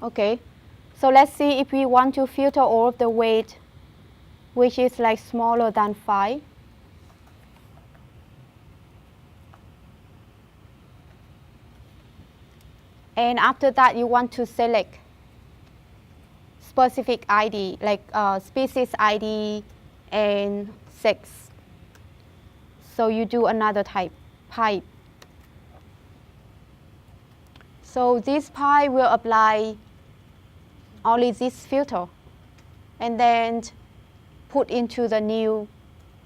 Okay, so let's see if we want to filter all of the weight which is like smaller than 5. And after that, you want to select specific ID, like species ID and sex. So you do another pipe. So this pipe will apply only this filter and then put into the new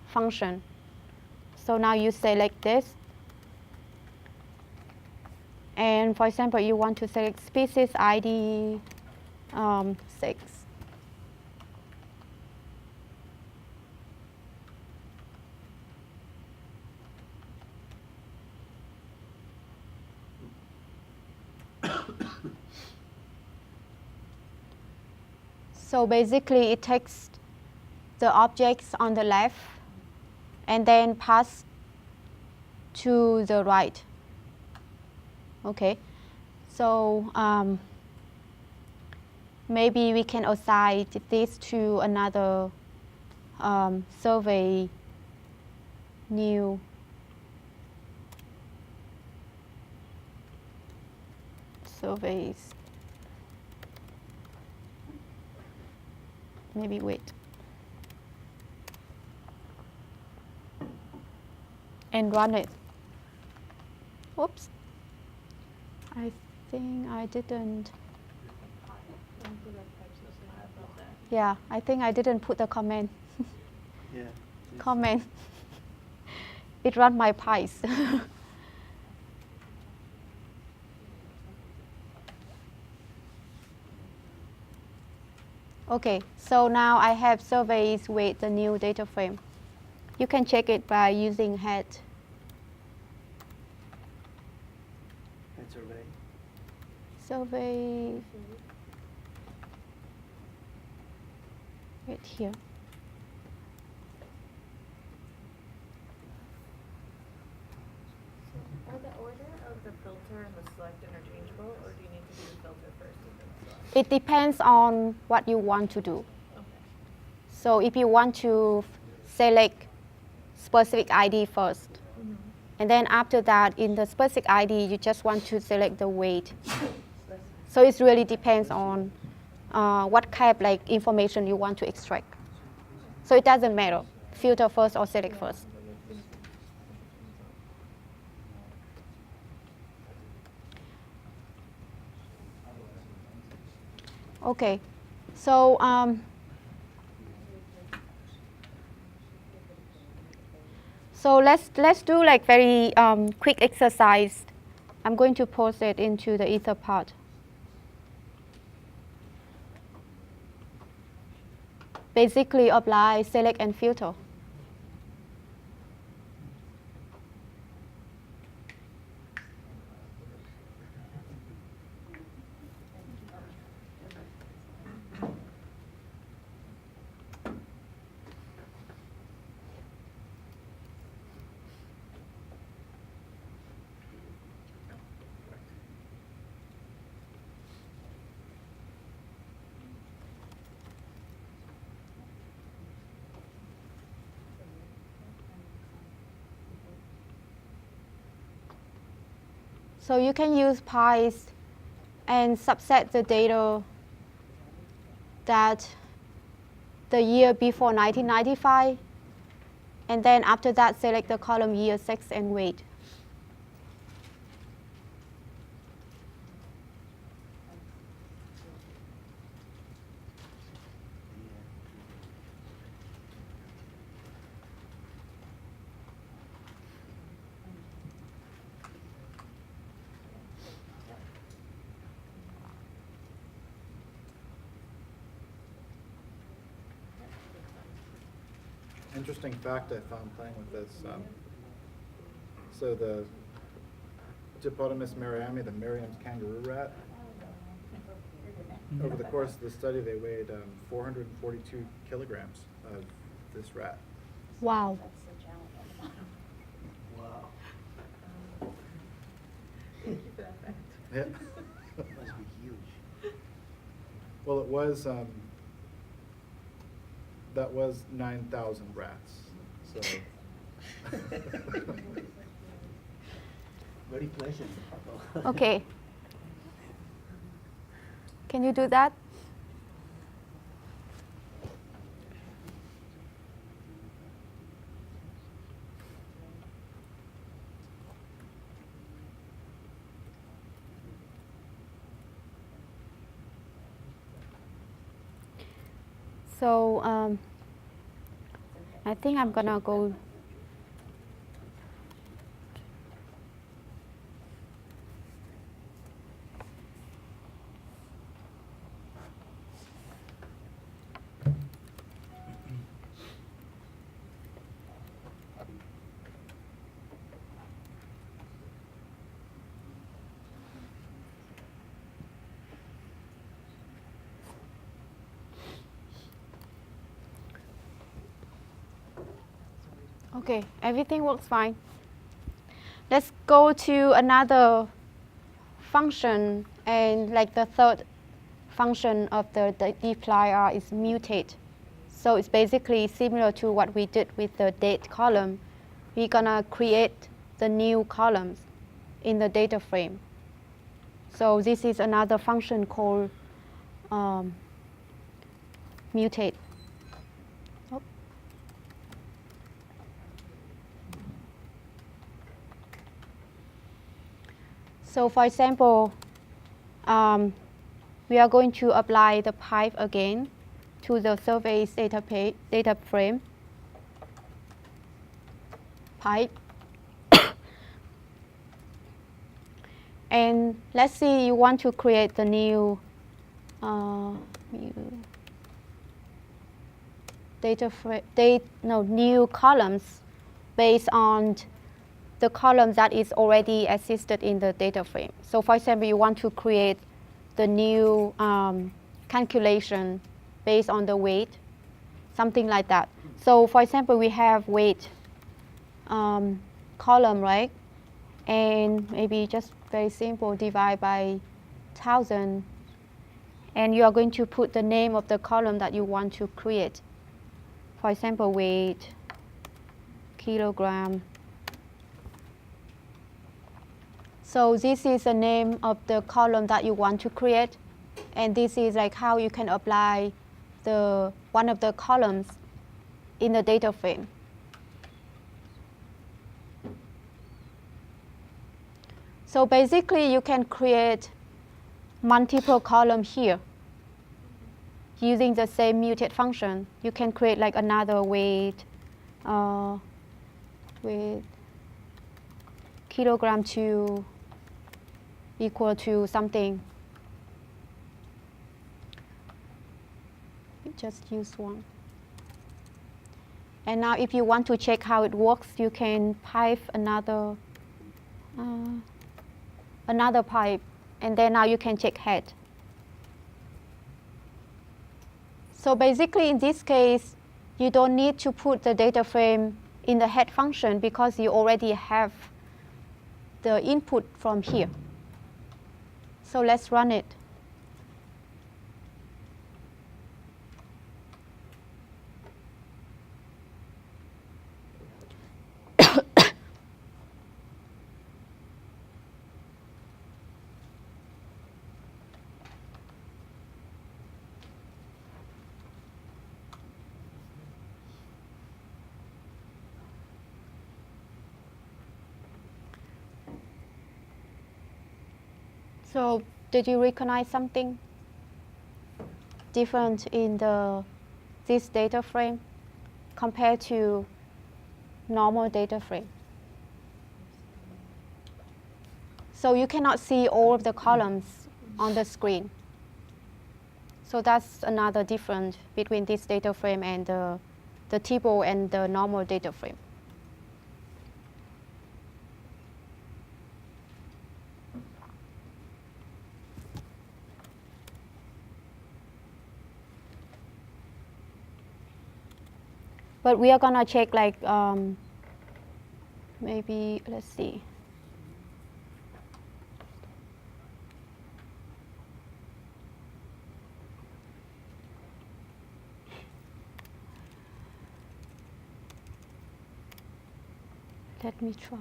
function. So now you select this. And for example, you want to select species ID 6. So basically, it takes the objects on the left and then pass to the right. Okay, so maybe we can assign this to another survey new. Surveys. Maybe wait. And run it. Oops. I think I didn't. Yeah, I think I didn't put the comment. Yeah. Comment. It run my pies. Okay, so now I have surveys with the new data frame. You can check it by using head. And survey. Survey. Right here. Are the order of the filter and the select interchangeable, or do you need to do the filter first and then select? It depends on what you want to do. Okay. So if you want to select specific ID first, and then after that, in the specific ID, you just want to select the weight. So it really depends on what kind of like information you want to extract. So it doesn't matter, filter first or select first. Okay, so let's do like very quick exercise. I'm going to post it into the Etherpad. Basically apply, select, and filter. So you can use pies and subset the data that the year before 1995, and then after that select the column year, sex, and weight. Interesting fact I found playing with this. So the Dippotamus merriami, the Merriam's kangaroo rat, over the course of the study, they weighed 442 kilograms of this rat. Wow. Wow. Thank you for that fact. Yeah. Must be huge. Well, it was, that was 9,000 rats, so. Very pleasant. Okay. Can you do that? So I think I'm gonna go. Okay, everything works fine. Let's go to another function, and like the third function of the dplyr is mutate. So it's basically similar to what we did with the date column. We're gonna create the new columns in the data frame. So this is another function called mutate. Oh. So for example, we are going to apply the pipe again to the survey's data frame. Pipe. And let's see, you want to create the new new columns based on the column that is already existed in the data frame. So for example, you want to create the new calculation based on the weight, something like that. So for example, we have weight column, right? And maybe just very simple, divide by 1,000. And you are going to put the name of the column that you want to create. For example, weight, kilogram. So this is the name of the column that you want to create. And this is like how you can apply one of the columns in the data frame. So basically, you can create multiple columns here using the same mutate function. You can create like another weight, with kilogram to equal to something. Just use one. And now if you want to check how it works, you can pipe another pipe, and then now you can check head. So basically in this case, you don't need to put the data frame in the head function because you already have the input from here. So let's run it. So did you recognize something different in this data frame compared to normal data frame? So you cannot see all of the columns on the screen. So that's another difference between this data frame and the table and the normal data frame. But we are gonna check like maybe, let's see. me try.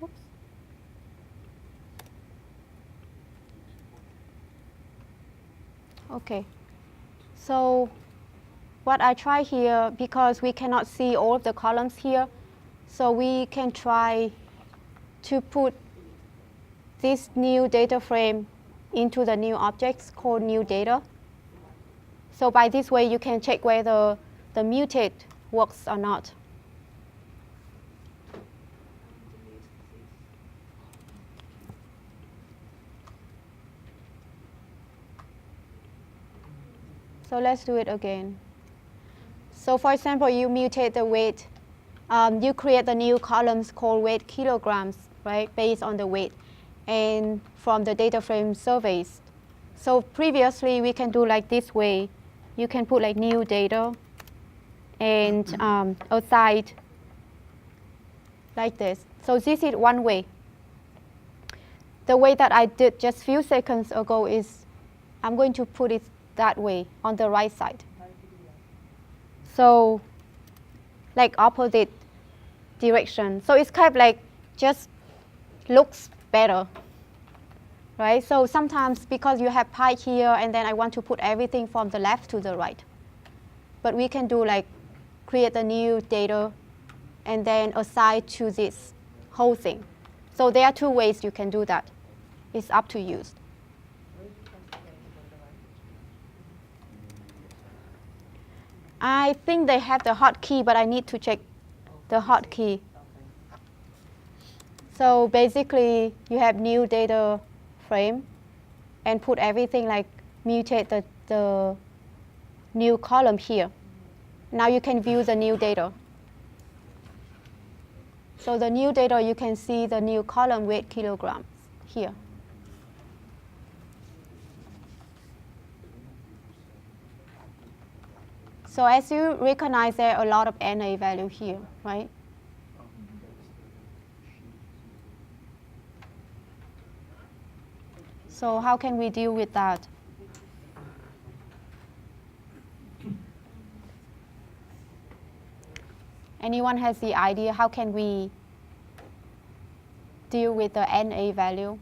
Oops. Okay. So what I try here, because we cannot see all of the columns here, so we can try to put this new data frame into the new objects called new data. So by this way, you can check whether the mutate works or not. So let's do it again. So for example, you mutate the weight. You create the new columns called weight kilograms, right, based on the weight, and from the data frame surveys. So previously, we can do like this way. You can put like new data and aside like this. So this is one way. The way that I did just few seconds ago is I'm going to put it that way on the right side. So like opposite direction. So it's kind of like just looks better, right? So sometimes because you have pi here and then I want to put everything from the left to the right. But we can do like create a new data and then assign to this whole thing. So there are two ways you can do that. It's up to you. I think they have the hotkey, but I need to check the hotkey. So basically, you have new data frame and put everything like mutate the new column here. Now you can view the new data. So the new data, you can see the new column weight kilograms here. So as you recognize, there are a lot of NA value here, right? So how can we deal with that? Anyone has the idea how can we deal with the NA value?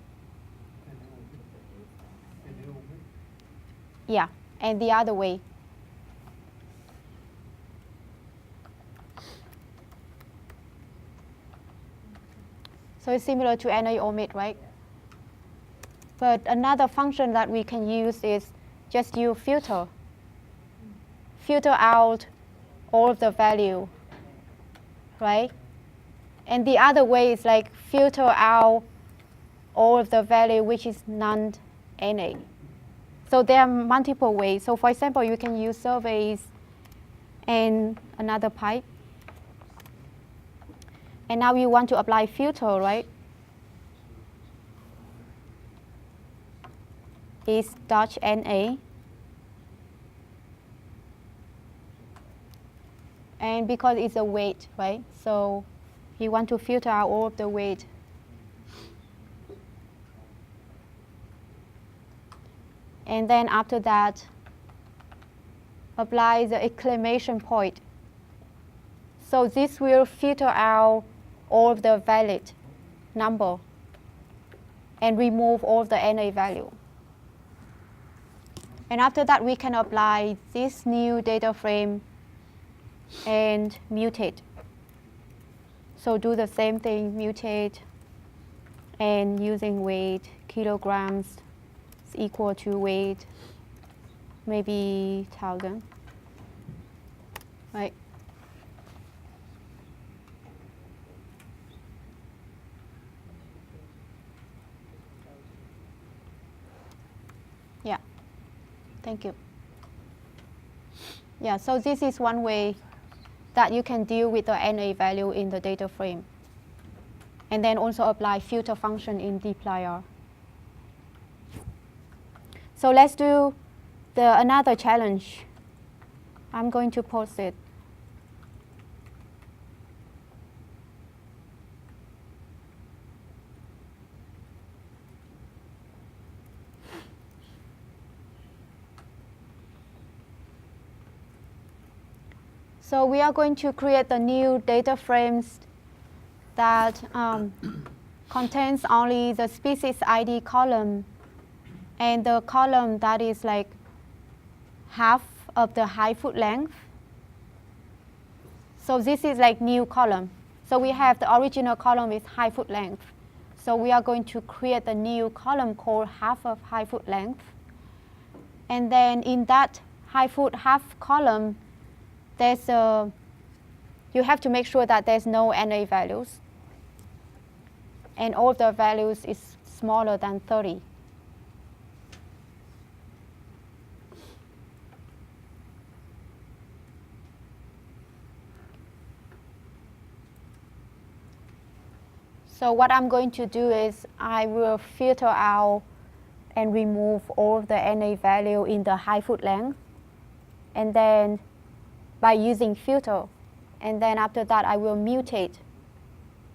Yeah, and the other way. So it's similar to NA omit, right? But another function that we can use is just use filter. Filter out all of the value, right? And the other way is like filter out all of the value which is non-NA. So there are multiple ways. So for example, you can use surveys and another pipe. And now you want to apply filter, right? Is .NA. And because it's a weight, right? So you want to filter out all of the weight. And then after that, apply the exclamation point. So this will filter out all of the valid number and remove all of the NA value. And after that, we can apply this new data frame and mutate. So do the same thing, mutate, and using weight, kilograms is equal to weight, maybe 1,000, right? Yeah, thank you. Yeah, so this is one way that you can deal with the NA value in the data frame. And then also apply filter function in dplyr. So let's do another challenge. I'm going to post it. So we are going to create the new data frames that contains only the species ID column and the column that is like half of the high foot length. So this is like new column. So we have the original column with high foot length. So we are going to create a new column called half of high foot length. And then in that high foot half column, there's you have to make sure that there's no NA values. And all the values is smaller than 30. So what I'm going to do is I will filter out and remove all of the NA value in the high foot length. And then by using filter, and then after that I will mutate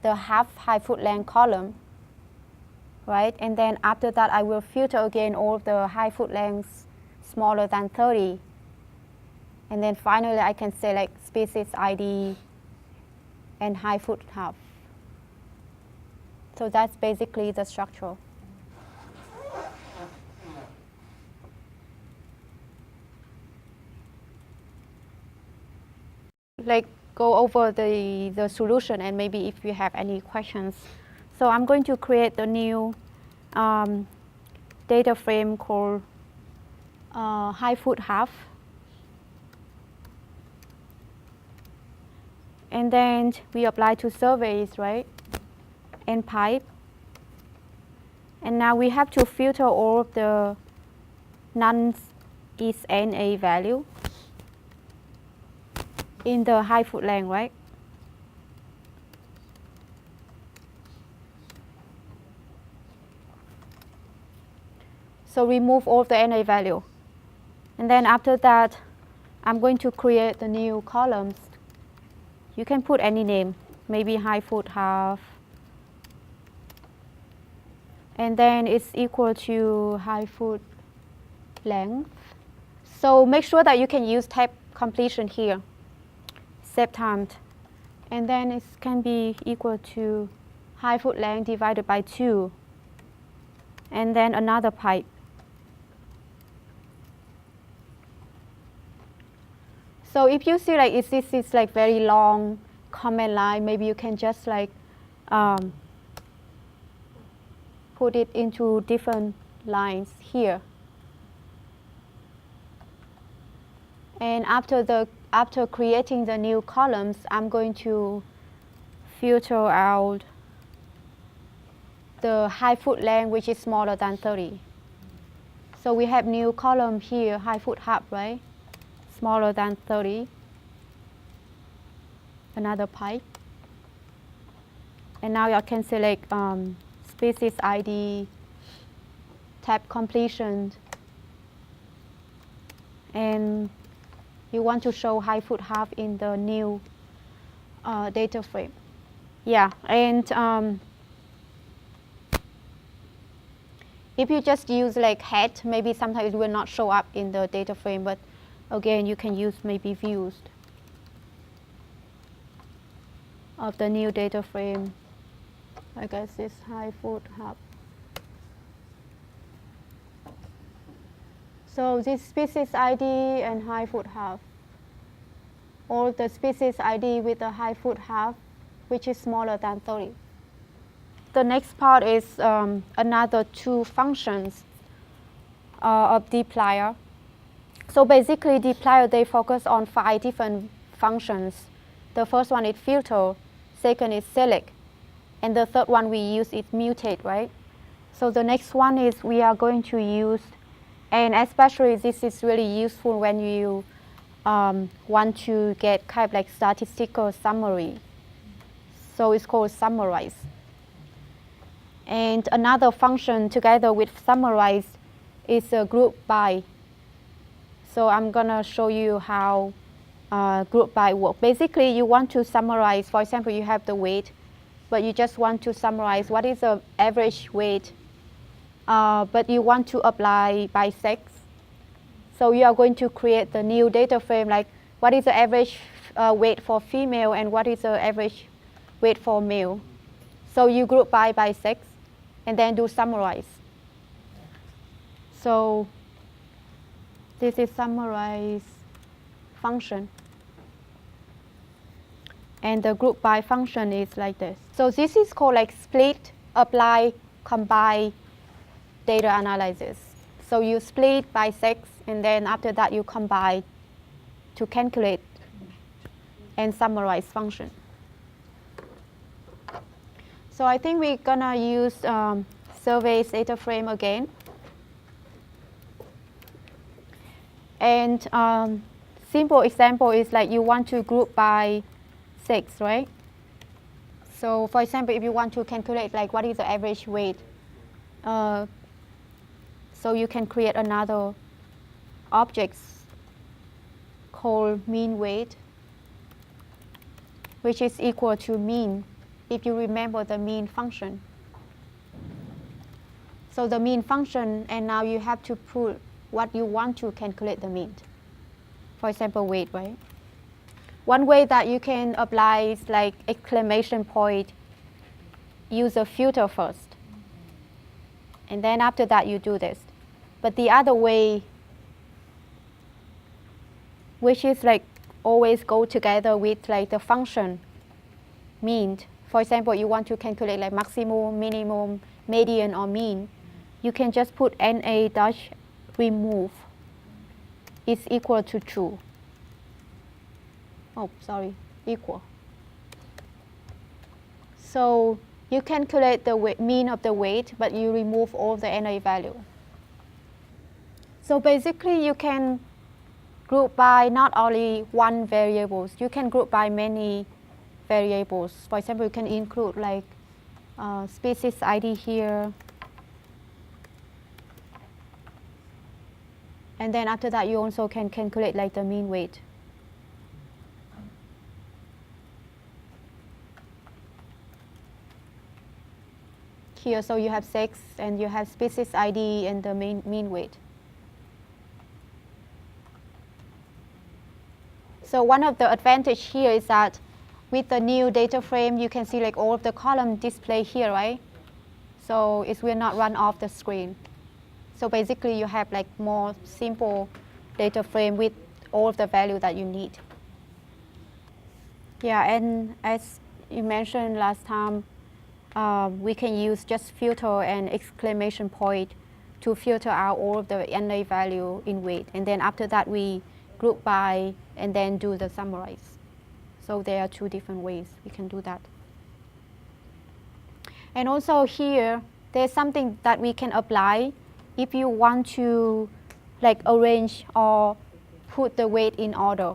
the half high foot length column, right? And then after that I will filter again all of the high foot lengths smaller than 30. And then finally I can select species ID and high foot half. So that's basically the structure. Like go over the solution and maybe if you have any questions. So I'm going to create a new data frame called high foot half. And then we apply to surveys, right? And pipe. And now we have to filter all of the none is NA value in the high foot length, right? So remove all of the NA value. And then after that, I'm going to create the new columns. You can put any name, maybe high foot half. And then it's equal to high foot length. So make sure that you can use tab completion here. Save time. And then it can be equal to high foot length divided by 2. And then another pipe. So if you see like this is like very long comment line, maybe you can just like put it into different lines here. And after creating the new columns, I'm going to filter out the high foot length, which is smaller than 30. So we have new column here, high foot half, right? Smaller than 30. Another pipe. And now I can select species ID, tab completion, and you want to show high foot half in the new data frame. Yeah, and if you just use like head, maybe sometimes it will not show up in the data frame, but again, you can use maybe views of the new data frame. I guess it's high foot half. So this species ID and high foot half, or the species ID with a high foot half, which is smaller than 30. The next part is another 2 functions of dplyr. So basically, dplyr, they focus on 5 different functions. The first one is filter, second is select, and the third one we use is mutate, right? So the next one is we are going to use, and especially this is really useful when you want to get kind of like statistical summary. So it's called summarize. And another function together with summarize is a group by. So I'm gonna show you how group by work. Basically, you want to summarize, for example, you have the weight, but you just want to summarize what is the average weight, but you want to apply by sex. So you are going to create the new data frame, like what is the average weight for female and what is the average weight for male. So you group by sex and then do summarize. So this is summarize function. And the group by function is like this. So this is called like split, apply, combine data analysis. So you split by sex and then after that you combine to calculate and summarize function. So I think we're gonna use surveys data frame again. And simple example is like you want to group by sex, right? So for example, if you want to calculate like what is the average weight, so you can create another object called mean weight, which is equal to mean, if you remember the mean function. So the mean function, and now you have to put what you want to calculate the mean. For example, weight, right? One way that you can apply is like exclamation point, use a filter first. And then after that you do this. But the other way, which is like always go together with like the function mean. For example, you want to calculate like maximum, minimum, median, or mean. You can just put NA dash remove is equal to true. Oh, sorry, equal. So you calculate the mean of the weight, but you remove all the NA value. So basically you can group by not only one variables, you can group by many variables. For example, you can include like species ID here. And then after that, you also can calculate like the mean weight. Here, so you have sex and you have species ID and the mean weight. So one of the advantage here is that with the new data frame, you can see like all of the column display here, right? So it will not run off the screen. So basically you have like more simple data frame with all of the value that you need. Yeah, and as you mentioned last time, we can use just filter and exclamation point to filter out all of the NA value in weight. And then after that, we group by and then do the summarize. So there are two different ways we can do that. And also here, there's something that we can apply if you want to like arrange or put the weight in order.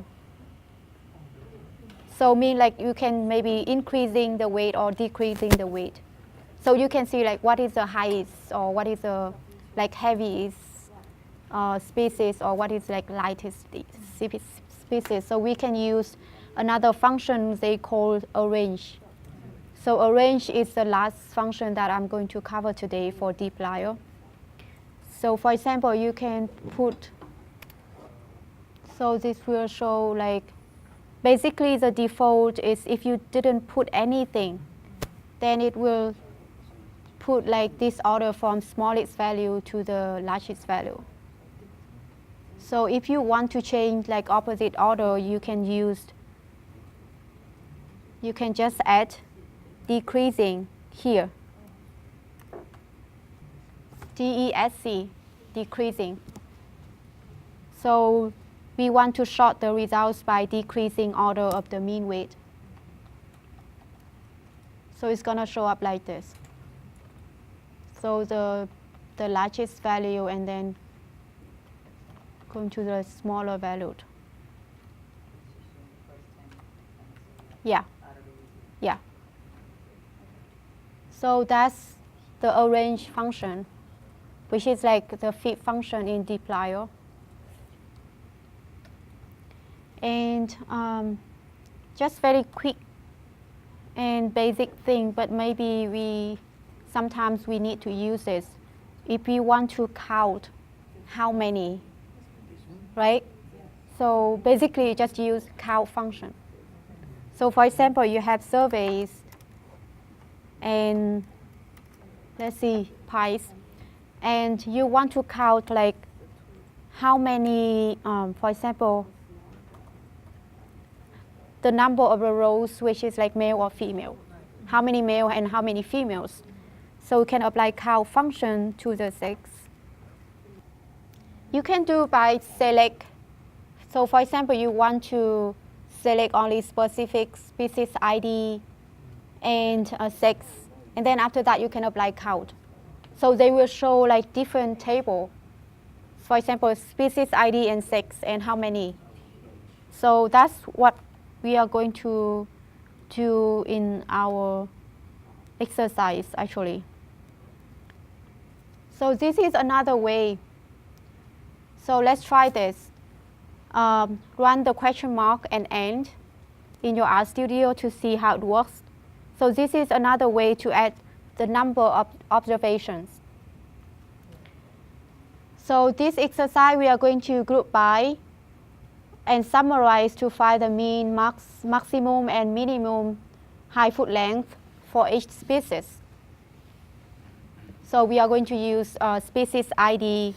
So mean like you can maybe increasing the weight or decreasing the weight. So you can see like what is the highest or what is the like heaviest species or what is like lightest species. So we can use another function they call arrange. So arrange is the last function that I'm going to cover today for deep layer. So for example, you can put, so this will show like, basically the default is if you didn't put anything, then it will put like this order from smallest value to the largest value. So if you want to change like opposite order, you can just add decreasing here. DESC, decreasing. So we want to sort the results by decreasing order of the mean weight. So it's going to show up like this. So the largest value and then going to the smaller value. Yeah. Yeah. So that's the arrange function, which is like the fit function in deep layer. And just very quick and basic thing, but maybe sometimes we need to use this. If we want to count how many, right? So basically just use count function. So for example, you have surveys and let's see, pies, and you want to count like how many, for example, the number of the rows, which is like male or female, how many male and how many females. So you can apply count function to the sex. You can do by select. So for example, you want to select only specific species ID and sex, and then after that you can apply count. So they will show like different table. For example, species ID and sex and how many. So that's what we are going to do in our exercise actually. So this is another way. So let's try this. Run the question mark and end in your RStudio to see how it works. So this is another way to add the number of observations. So this exercise we are going to group by and summarize to find the mean, maximum and minimum high foot length for each species. So we are going to use species ID.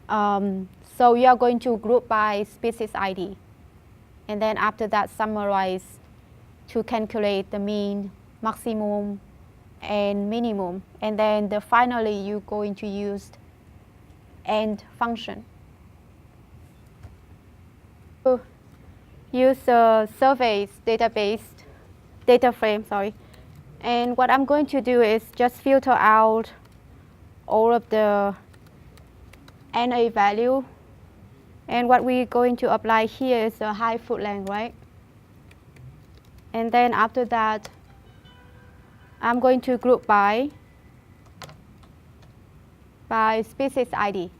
So we are going to group by species ID. And then after that, summarize to calculate the mean, maximum, and minimum. And then finally, you're going to use end function. So use a surveys database, data frame, sorry. And what I'm going to do is just filter out all of the NA value. And what we're going to apply here is a high foot length, right? And then after that, I'm going to group by species ID.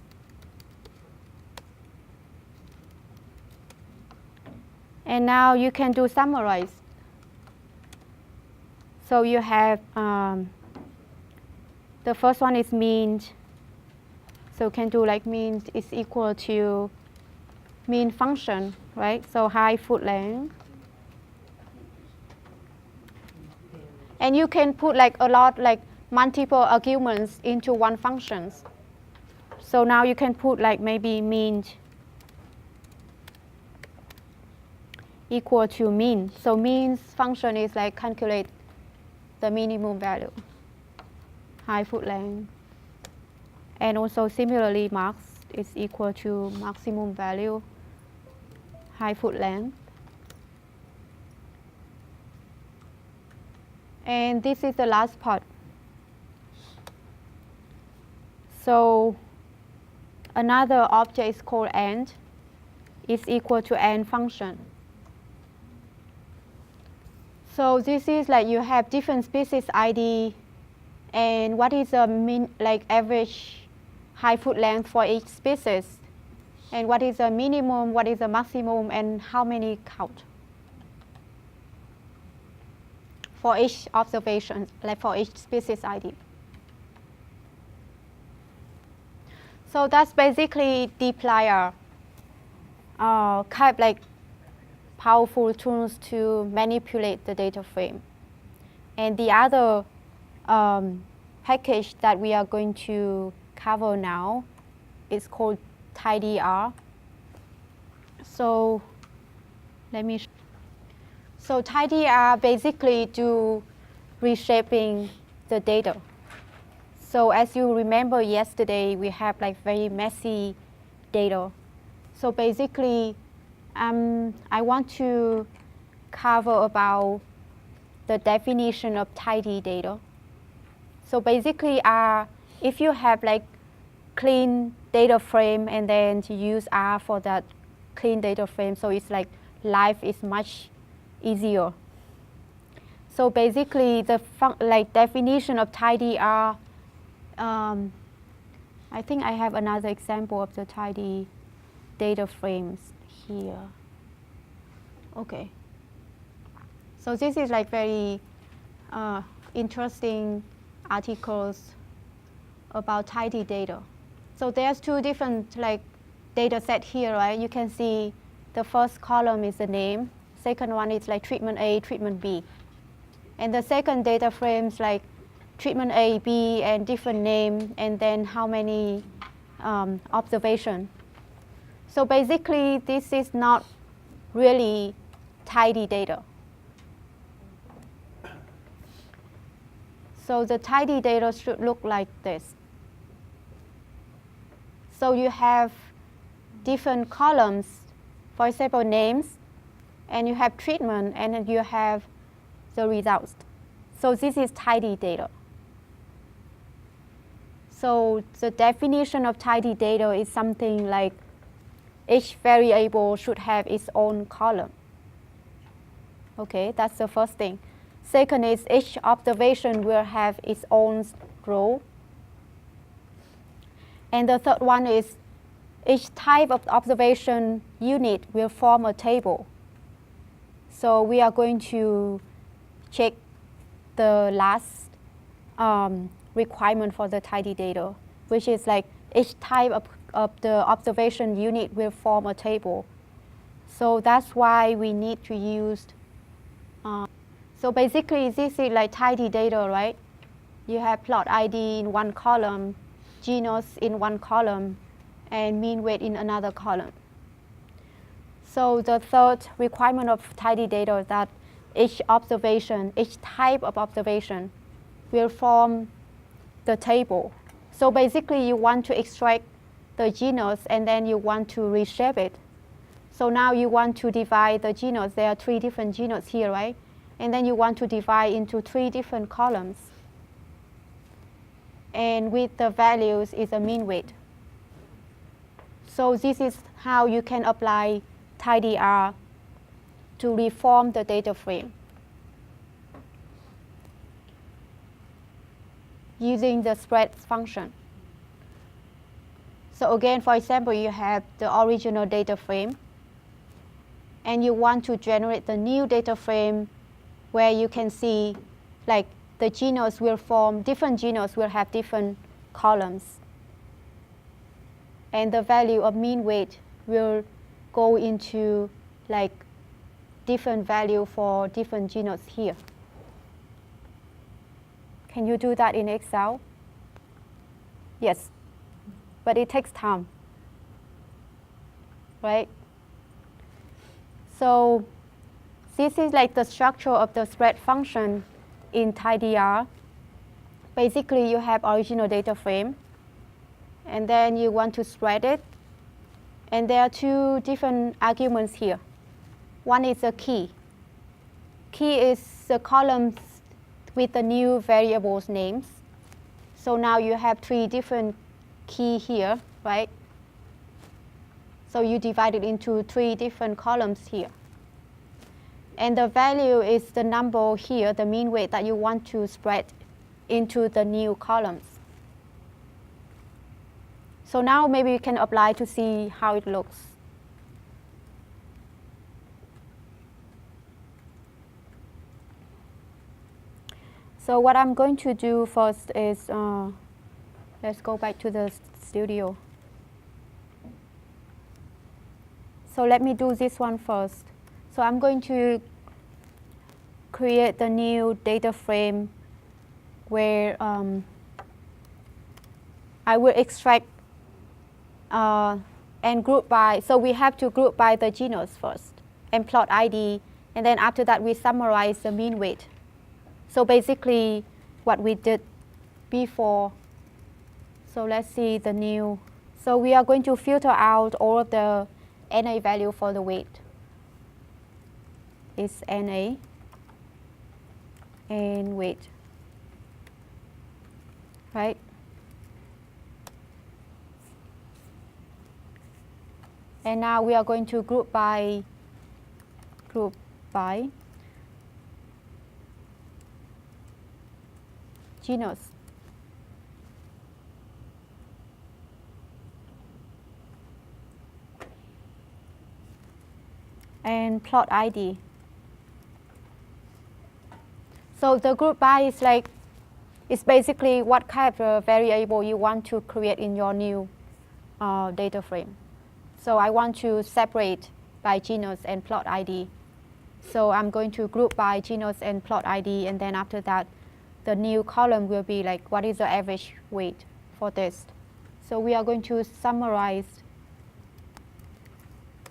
And now you can do summarize. So you have, the first one is mean. So you can do like mean is equal to mean function, right? So high foot length. And you can put like a lot, like multiple arguments into one function. So now you can put like maybe mean equal to mean. So mean function is like calculate the minimum value, high foot length. And also similarly, max is equal to maximum value, high foot length. And this is the last part. So another object is called end, is equal to end function. So this is like you have different species ID, and what is the mean, like average high foot length for each species, and what is the minimum, what is the maximum, and how many count for each observation, like for each species ID. So that's basically dplyr, kind of like powerful tools to manipulate the data frame. And the other package that we are going to cover now is called tidyr. So let me so tidyr basically do reshaping the data. So as you remember yesterday, we have like very messy data. So basically, I want to cover about the definition of tidy data. So basically, if you have like clean data frame and then to use R for that clean data frame, so it's like life is much easier. So basically, the definition of tidyr. I think I have another example of the tidy data frames here. Okay. So this is like very interesting articles about tidy data. So there's two different like data set here, right? You can see the first column is the name, second one is like treatment A, treatment B. And the second data frames like treatment A, B, and different name, and then how many observation. So basically, this is not really tidy data. So the tidy data should look like this. So you have different columns, for example, names, and you have treatment, and then you have the results. So this is tidy data. So the definition of tidy data is something like each variable should have its own column. Okay, that's the first thing. Second is each observation will have its own row. And the third one is each type of observation unit will form a table. So we are going to check the last requirement for the tidy data, which is like each type of the observation unit will form a table. So that's why we need to use. So basically, this is like tidy data, right? You have plot ID in one column, genus in one column, and mean weight in another column. So the third requirement of tidy data is that each observation, each type of observation will form the table. So basically, you want to extract the genus and then you want to reshape it. So now you want to divide the genus. There are 3 different genus here, right? And then you want to divide into 3 different columns. And with the values is a mean weight. So this is how you can apply tidyr to reform the data frame using the spread function. So again, for example, you have the original data frame, and you want to generate the new data frame where you can see like the genus will form, different genus will have different columns. And the value of mean weight will go into like different value for different genus here. Can you do that in Excel? Yes, but it takes time, right? So this is like the structure of the spread function in tidyr. Basically, you have original data frame, and then you want to spread it. And there are 2 different arguments here. One is a key. Key is the columns with the new variables names. So now you have 3 different key here, right? So you divide it into 3 different columns here. And the value is the number here, the mean weight that you want to spread into the new columns. So now maybe we can apply to see how it looks. So what I'm going to do first is, let's go back to the studio. So let me do this one first. So I'm going to create the new data frame where I will extract and group by. So we have to group by the genus first and plot ID, and then after that we summarize the mean weight. So basically what we did before. So let's see the new. So we are going to filter out all of the NA value for the weight. Is NA and weight, right? And now we are going to group by genus. And plot ID. So the group by is like, it's basically what kind of variable you want to create in your new data frame. So I want to separate by genus and plot ID. So I'm going to group by genus and plot ID, and then after that, the new column will be like what is the average weight for this. So we are going to summarize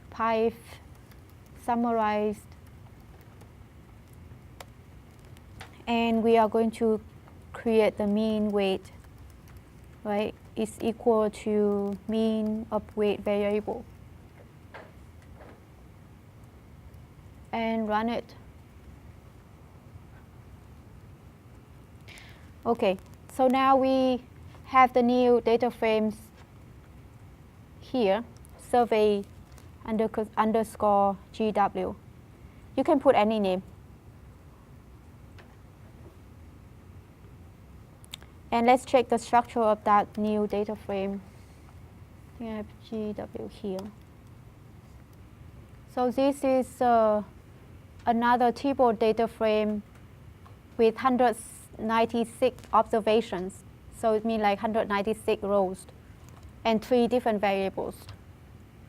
pipe summarized, and we are going to create the mean weight, right? Is equal to mean of weight variable, and run it. Okay, so now we have the new data frames here, survey underscore GW. You can put any name. And let's check the structure of that new data frame. I have GW here. So this is another table data frame with 196 observations. So it means like 196 rows and 3 different variables,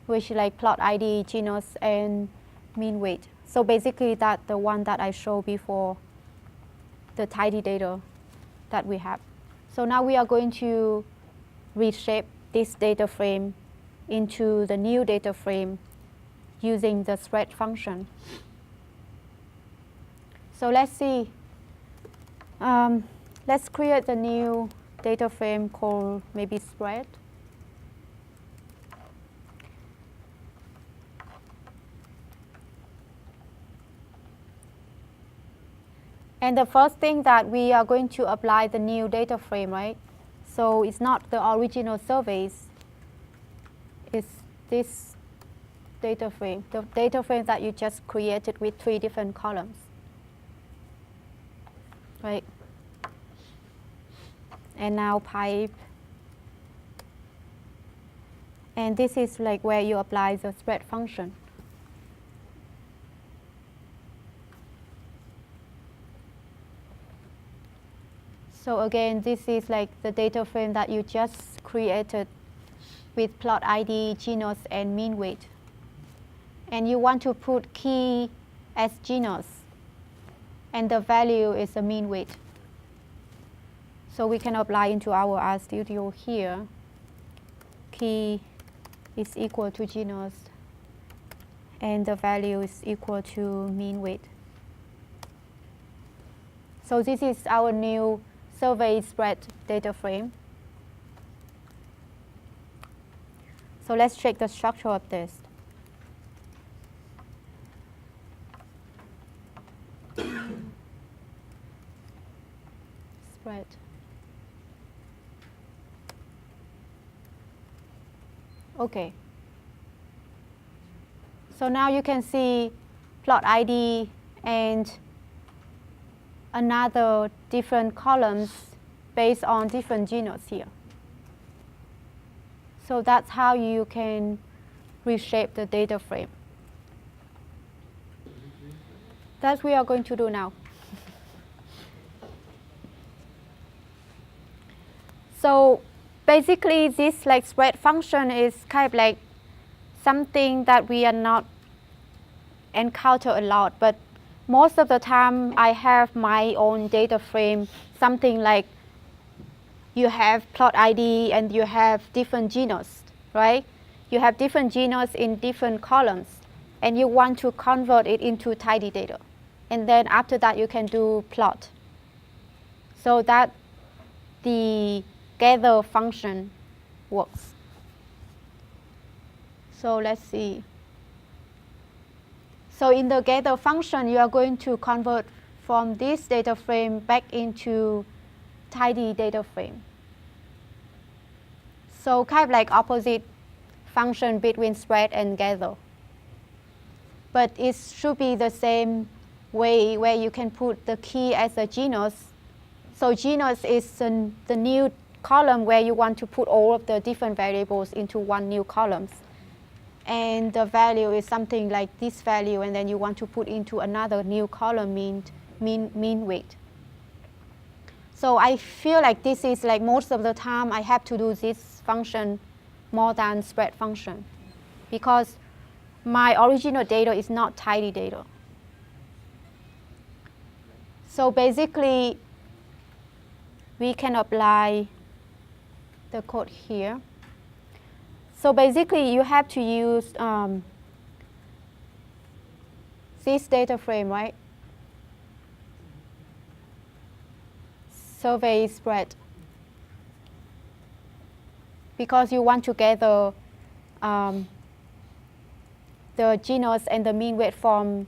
which like plot ID, genus, and mean weight. So basically that's the one that I showed before, the tidy data that we have. So now we are going to reshape this data frame into the new data frame using the spread function. So let's see. Let's create the new data frame called maybe spread. And the first thing that we are going to apply the new data frame, right? So it's not the original surveys, it's this data frame, the data frame that you just created with 3 different columns, right? And now pipe. And this is like where you apply the spread function. So again, this is like the data frame that you just created with plot ID, genus, and mean weight. And you want to put key as genus, and the value is the mean weight. So we can apply into our RStudio here. Key is equal to genus, and the value is equal to mean weight. So this is our new survey spread data frame. So let's check the structure of this. Spread. Okay. So now you can see plot ID and another different columns based on different genus here. So that's how you can reshape the data frame. That's what we are going to do now. So basically this like spread function is kind of like something that we are not encounter a lot, but most of the time I have my own data frame, something like you have plot ID and you have different genus, right? You have different genus in different columns, and you want to convert it into tidy data. And then after that you can do plot. So that the gather function works. So let's see. So in the gather function, you are going to convert from this data frame back into tidy data frame. So kind of like opposite function between spread and gather. But it should be the same way where you can put the key as a genus. So genus is the new column where you want to put all of the different variables into one new column. And the value is something like this value, and then you want to put into another new column mean weight. So I feel like this is like most of the time I have to do this function more than spread function, because my original data is not tidy data. So basically, we can apply the code here. So basically, you have to use this data frame, right? Survey spread. Because you want to gather the genus and the mean weight from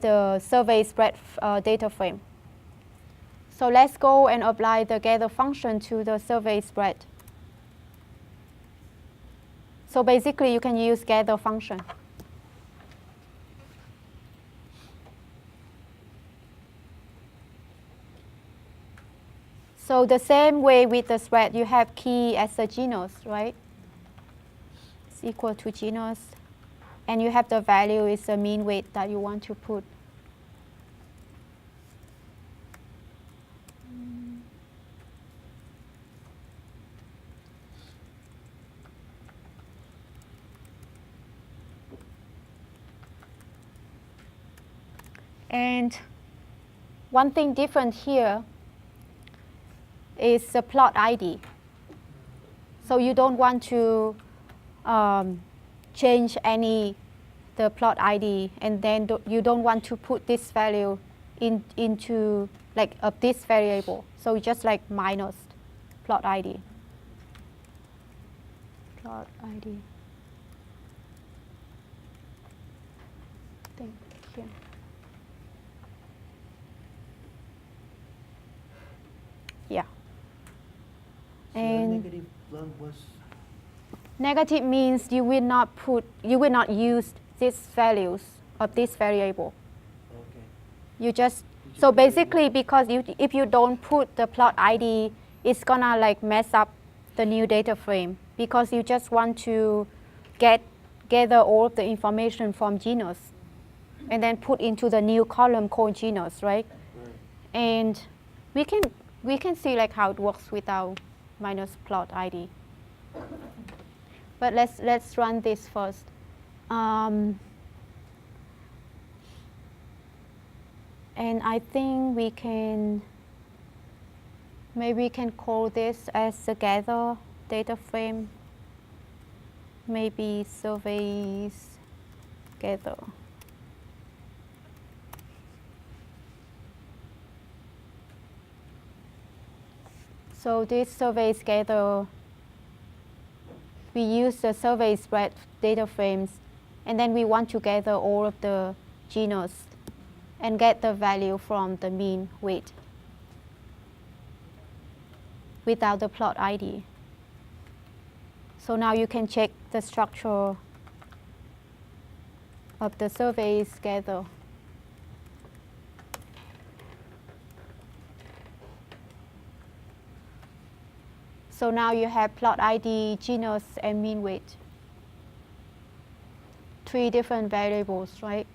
the survey spread data frame. So let's go and apply the gather function to the survey spread. So basically, you can use gather function. So the same way with the spread, you have key as a genus, right? It's equal to genus. And you have the value is the mean weight that you want to put. And one thing different here is the plot ID. So you don't want to change the plot ID, and then you don't want to put this value into like this variable. So just like minus plot ID. Plot ID. Thank you. Yeah. So And negative plug was negative means you will not use these values of this variable. okay. You just so basically, because if you don't put the plot ID, it's gonna like mess up the new data frame, because you just want to gather all of the information from genus and then put into the new column called genus, right? Right. And we can see like how it works without minus plot ID. But let's run this first. And I think maybe we can call this as the gather data frame. Maybe surveys gather. So this surveys gather, we use the survey spread data frames, and then we want to gather all of the genus and get the value from the mean weight without the plot ID. So now you can check the structure of the surveys gather. So now you have plot ID, genus, and mean weight. 3 different variables, right?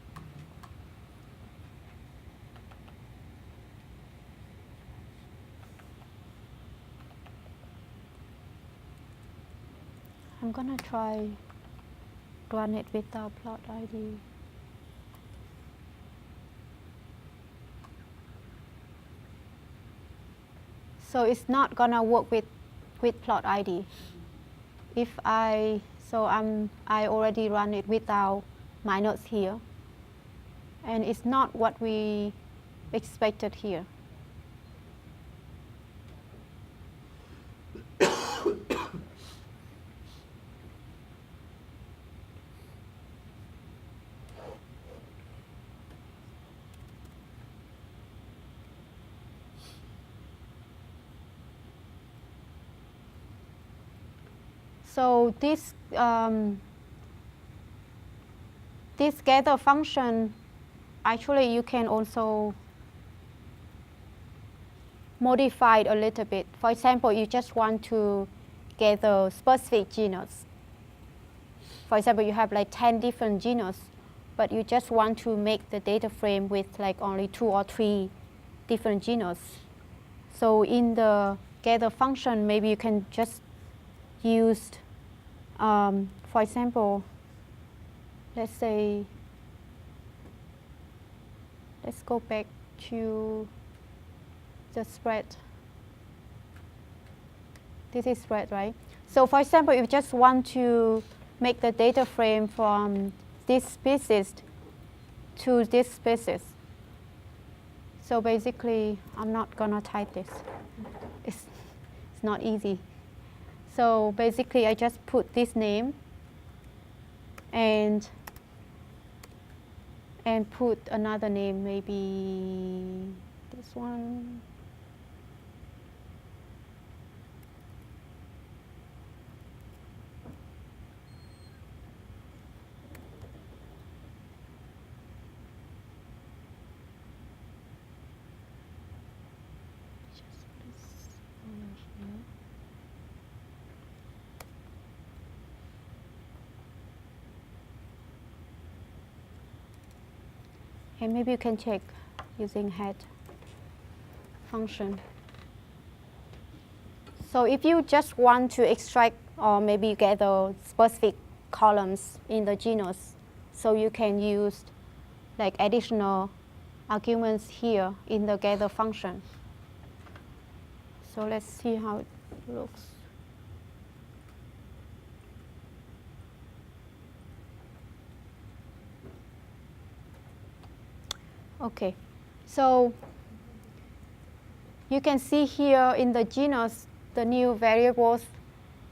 I'm gonna try run it without plot ID. So it's not gonna work with plot ID. I already run it without minus here, and it's not what we expected here. So this gather function, actually you can also modify it a little bit. For example, you just want to gather specific genus. For example, you have like 10 different genus, but you just want to make the data frame with like only 2 or 3 different genus. So in the gather function, maybe you can just use, for example, let's say, let's go back to the spread. This is spread, right? So for example, if you just want to make the data frame from this species to this species. So basically, I'm not gonna type this. It's not easy. So basically, I just put this name and put another name, maybe this one. And maybe you can check using head function. So if you just want to extract or maybe gather specific columns in the genus, so you can use like additional arguments here in the gather function. So let's see how it looks. Okay, so you can see here in the genus, the new variables,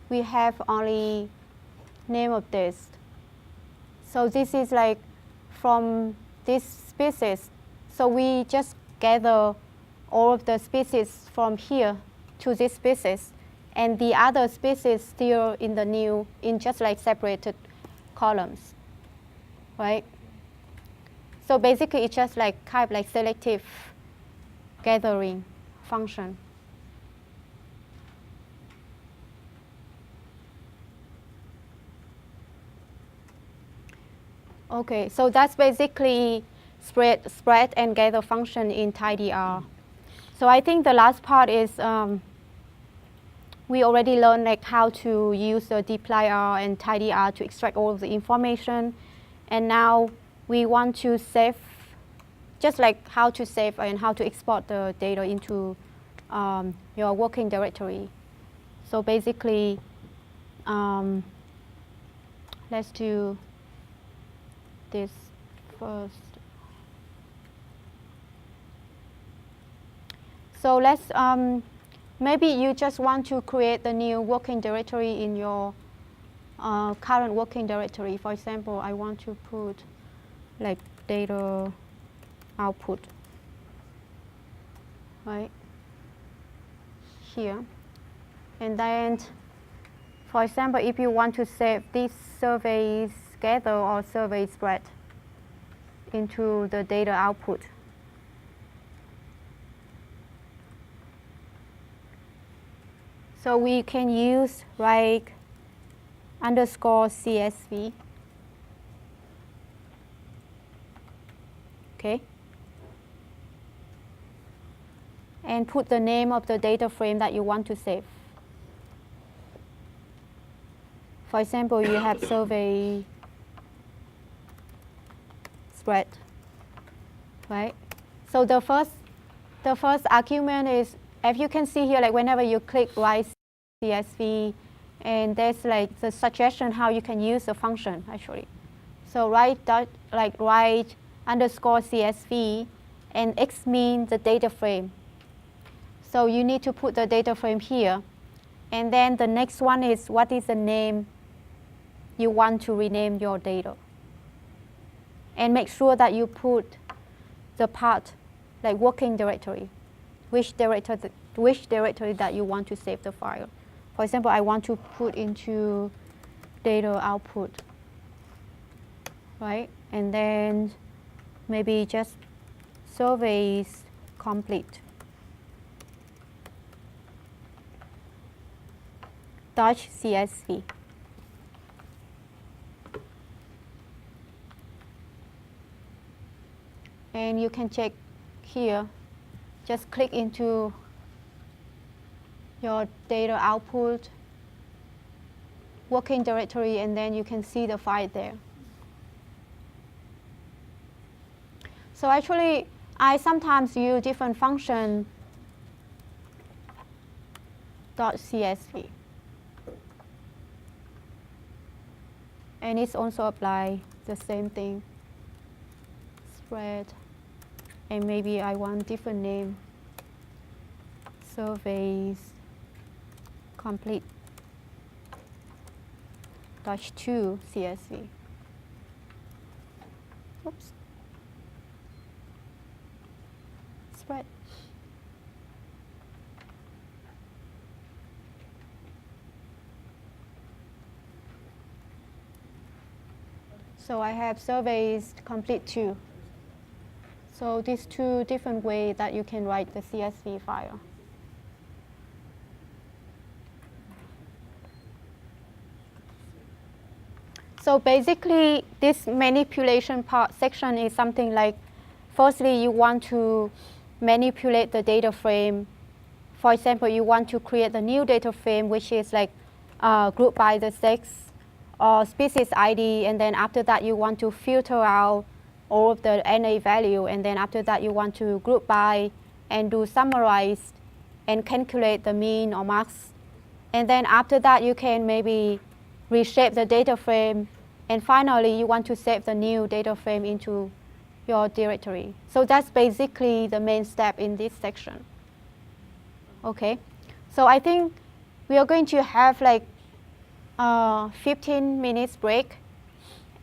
we have only name of this. So this is like from this species. So we just gather all of the species from here to this species, and the other species still in the new, in just like separated columns, right? So basically, it's just like kind of like selective gathering function. Okay, so that's basically spread and gather function in TidyR. So I think the last part is we already learned like how to use the dplyr and TidyR to extract all of the information, and now we want to save, just like how to save and how to export the data into your working directory. So basically, let's do this first. So let's, maybe you just want to create the new working directory in your current working directory. For example, I want to put like data output, right, here. And then, for example, if you want to save this surveys gather or survey spread into the data output, so we can use like _CSV. Okay, and put the name of the data frame that you want to save. For example, you have survey spread, right? So the first argument is, as you can see here, like whenever you click write CSV, and there's like the suggestion how you can use the function actually. So write _CSV, and X means the data frame. So you need to put the data frame here. And then the next one is, what is the name you want to rename your data? And make sure that you put the part, like working directory, which directory that you want to save the file. For example, I want to put into data output, right? And then maybe just surveys complete .csv. And you can check here, just click into your data output working directory, and then you can see the file there. So actually, I sometimes use different functions .csv. And it's also apply the same thing. Spread. And maybe I want different name. Surveys complete -2 CSV. Oops. Spread. So I have surveys complete 2. So these 2 different ways that you can write the CSV file. So basically, this manipulation part section is something like, firstly, you want to manipulate the data frame. For example, you want to create a new data frame, which is like grouped by the sex or species ID, and then after that, you want to filter out all of the NA value, and then after that, you want to group by and do summarize and calculate the mean or max. And then after that, you can maybe reshape the data frame, and finally you want to save the new data frame into your directory. So that's basically the main step in this section. Okay, so I think we are going to have like 15 minutes break,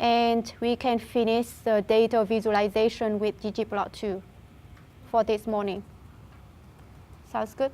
and we can finish the data visualization with ggplot2 for this morning. Sounds good?